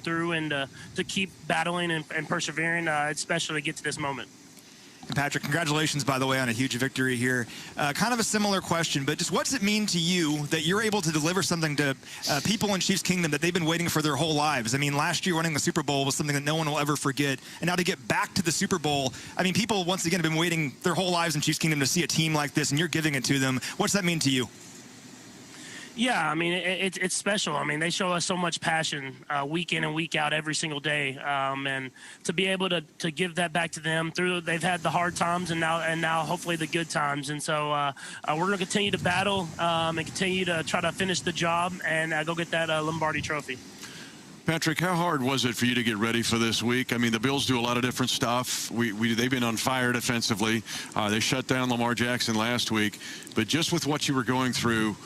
through and to keep battling and persevering, especially to get to this moment. And Patrick, congratulations, by the way, on a huge victory here. Kind of a similar question, but just what does it mean to you that you're able to deliver something to people in Chiefs Kingdom that they've been waiting for their whole lives? I mean, last year winning the Super Bowl was something that no one will ever forget. And now to get back to the Super Bowl, I mean, people, once again, have been waiting their whole lives in Chiefs Kingdom to see a team like this, and you're giving it to them. What's that mean to you? Yeah, I mean, it's special. I mean, they show us so much passion week in and week out every single day. And to be able to give that back to them they've had the hard times and now hopefully the good times. And so we're going to continue to battle and continue to try to finish the job and go get that Lombardi trophy. Patrick, how hard was it for you to get ready for this week? I mean, the Bills do a lot of different stuff. They've been on fire defensively. They shut down Lamar Jackson last week. But just with what you were going through,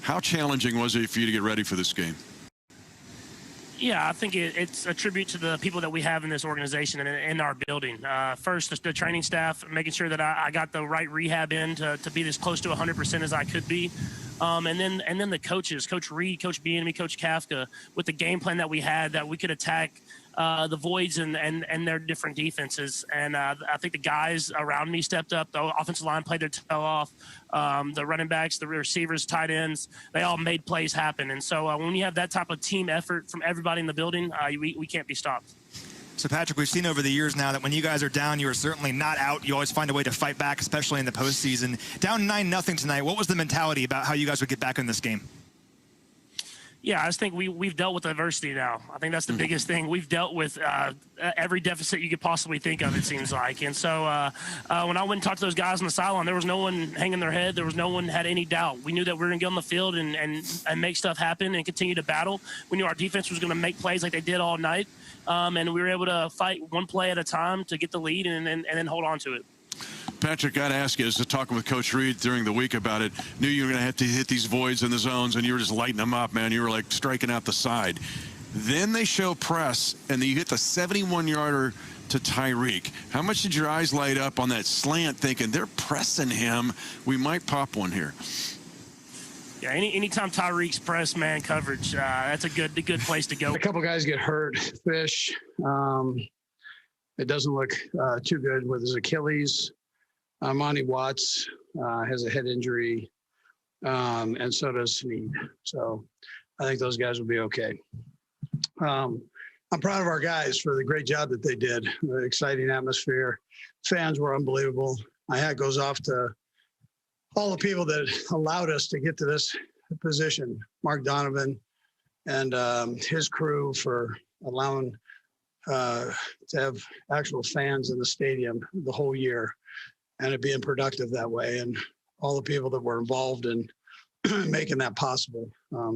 how challenging was it for you to get ready for this game? Yeah, I think it's a tribute to the people that we have in this organization and in our building. First, the training staff, making sure that I got the right rehab in to be as close to 100% as I could be. And then the coaches, Coach Reed, Coach Bieniemy, Coach Kafka, with the game plan that we had, that we could attack the voids and their different defenses. And I think the guys around me stepped up. The offensive line played their tail off. The running backs, the receivers, tight ends, they all made plays happen. And so when you have that type of team effort from everybody in the building, we can't be stopped. So, Patrick, we've seen over the years now that when you guys are down, you are certainly not out. You always find a way to fight back, especially in the postseason. Down 9-0 tonight, what was the mentality about how you guys would get back in this game? Yeah, I just think we've dealt with adversity now. I think that's the biggest thing. We've dealt with every deficit you could possibly think of, it seems like. And so when I went and talked to those guys on the sideline, there was no one hanging their head. There was no one had any doubt. We knew that we were going to get on the field and make stuff happen and continue to battle. We knew our defense was going to make plays like they did all night. And we were able to fight one play at a time to get the lead and then hold on to it. Patrick, got to ask you, as to talking with Coach Reed during the week about it, knew you were going to have to hit these voids and the zones, and you were just lighting them up, man. You were like striking out the side. Then they show press, and you hit the 71-yarder to Tyreek. How much did your eyes light up on that slant, thinking they're pressing him? We might pop one here. Yeah, anytime Tyreek's press man coverage, that's a good place to go. A couple guys get hurt. Fish, it doesn't look too good with his Achilles. Monty Watts has a head injury, and so does Snead. So I think those guys will be okay. I'm proud of our guys for the great job that they did. The exciting atmosphere. Fans were unbelievable. My hat goes off to all the people that allowed us to get to this position. Mark Donovan and his crew for allowing to have actual fans in the stadium the whole year and it being productive that way. And all the people that were involved in making that possible,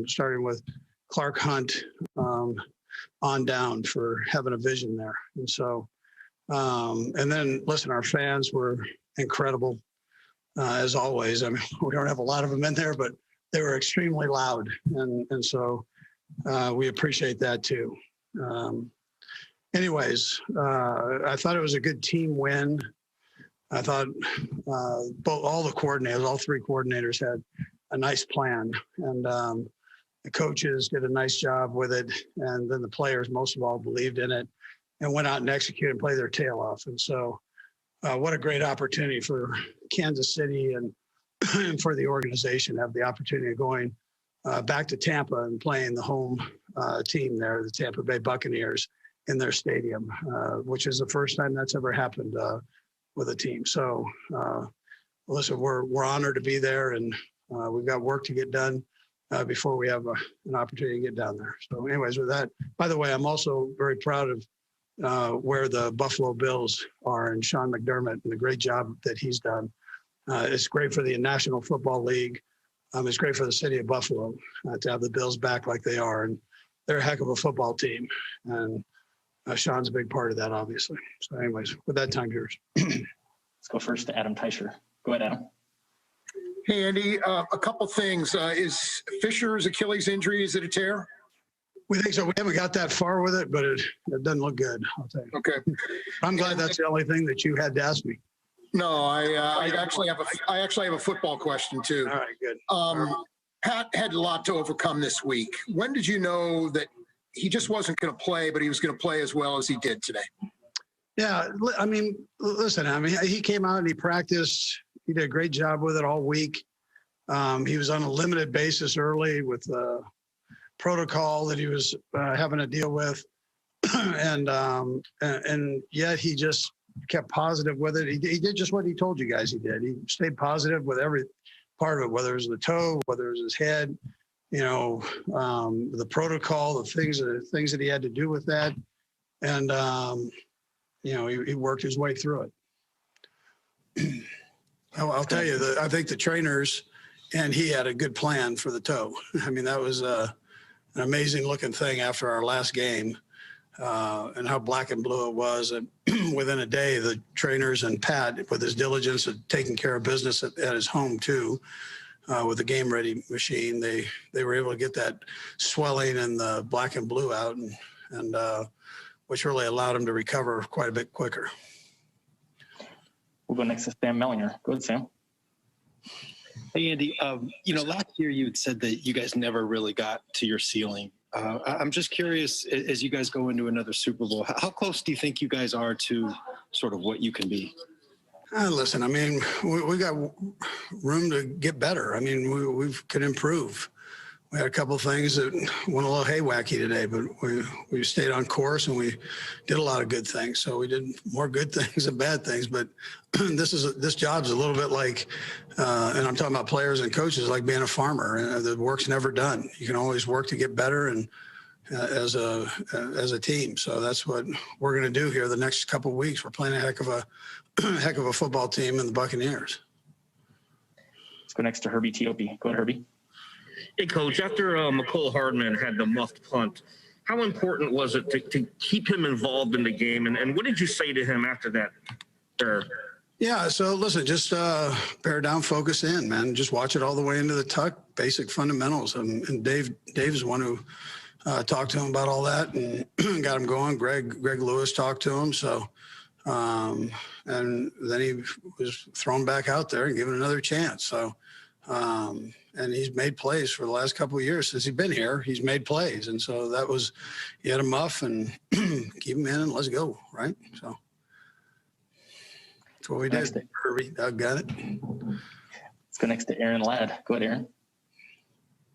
starting with Clark Hunt on down for having a vision there. And so, and then listen, our fans were incredible. As always. I mean, we don't have a lot of them in there, but they were extremely loud. And so we appreciate that too. Anyways, I thought it was a good team win. I thought all three coordinators had a nice plan. And the coaches did a nice job with it. And then the players, most of all, believed in it and went out and executed and played their tail off. And so what a great opportunity for Kansas City and for the organization to have the opportunity of going back to Tampa and playing the home team there, the Tampa Bay Buccaneers, in their stadium, which is the first time that's ever happened with a team. So, listen, we're honored to be there, and we've got work to get done before we have an opportunity to get down there. So anyways, with that, by the way, I'm also very proud of where the Buffalo Bills are and Sean McDermott and the great job that he's done. It's great for the National Football League. It's great for the city of Buffalo to have the Bills back like they are. And they're a heck of a football team. And Sean's a big part of that, obviously. So anyways, with that, time yours. Let's go first to Adam Teicher. Go ahead, Adam. Hey, Andy, a couple things. Is Fisher's Achilles injury, is it a tear? We think so. We haven't got that far with it, but it doesn't look good, I'll tell you. Okay. I'm glad that's the only thing that you had to ask me. No, I actually have a football question too. All right, good. Pat had a lot to overcome this week. When did you know that he just wasn't going to play, but he was going to play as well as he did today. Yeah, I mean, listen, I mean, he came out and he practiced. He did a great job with it all week. He was on a limited basis early with protocol that he was having to deal with, and yet he just kept positive with it. He did just what he told you guys he did. He stayed positive with every part of it, whether it was the toe, whether it was his head, the protocol, the things that he had to do with that, and he worked his way through it. I'll tell you, I think the trainers and he had a good plan for the toe. I mean, that was an amazing looking thing after our last game, and how black and blue it was. And within a day, the trainers and Pat, with his diligence of taking care of business at his home too, with the game ready machine, they were able to get that swelling and the black and blue out, and which really allowed him to recover quite a bit quicker. We'll go next to Sam Mellinger. Go ahead, Sam. Hey, Andy. Last year you had said that you guys never really got to your ceiling. I'm just curious, as you guys go into another Super Bowl, how close do you think you guys are to sort of what you can be? Listen, I mean, we got room to get better. I mean, we could improve. We had a couple of things that went a little haywacky today, but we stayed on course and we did a lot of good things. So we did more good things than bad things. But this job's a little bit like, and I'm talking about players and coaches, like being a farmer. And the work's never done. You can always work to get better and as a team. So that's what we're going to do here the next couple of weeks. We're playing a heck of a football team in the Buccaneers. Let's go next to Herbie Teope. Go ahead, Herbie. Hey, Coach, after McCole Hardman had the muffed punt, how important was it to keep him involved in the game? And what did you say to him after that? Yeah, so listen, just bear down, focus in, man. Just watch it all the way into the tuck, basic fundamentals. And Dave's the one who talked to him about all that and got him going. Greg Lewis talked to him. So, and then he was thrown back out there and given another chance. So, and he's made plays for the last couple of years since he's been here. He's made plays. And so he had a muff and keep him in and let's go, right? So that's what we did. Herbie, Doug got it. Let's go next to Aaron Ladd. Go ahead, Aaron.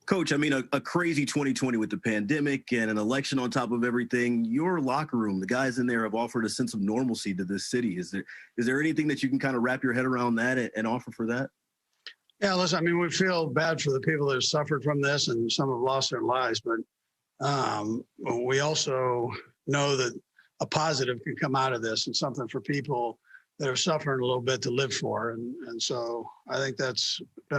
Coach, I mean, a crazy 2020 with the pandemic and an election on top of everything. Your locker room, the guys in there have offered a sense of normalcy to this city. Is there anything that you can kind of wrap your head around that and offer for that? Yeah, listen, I mean, we feel bad for the people that have suffered from this and some have lost their lives, but we also know that a positive can come out of this and something for people that are suffering a little bit to live for. And so I think that's been a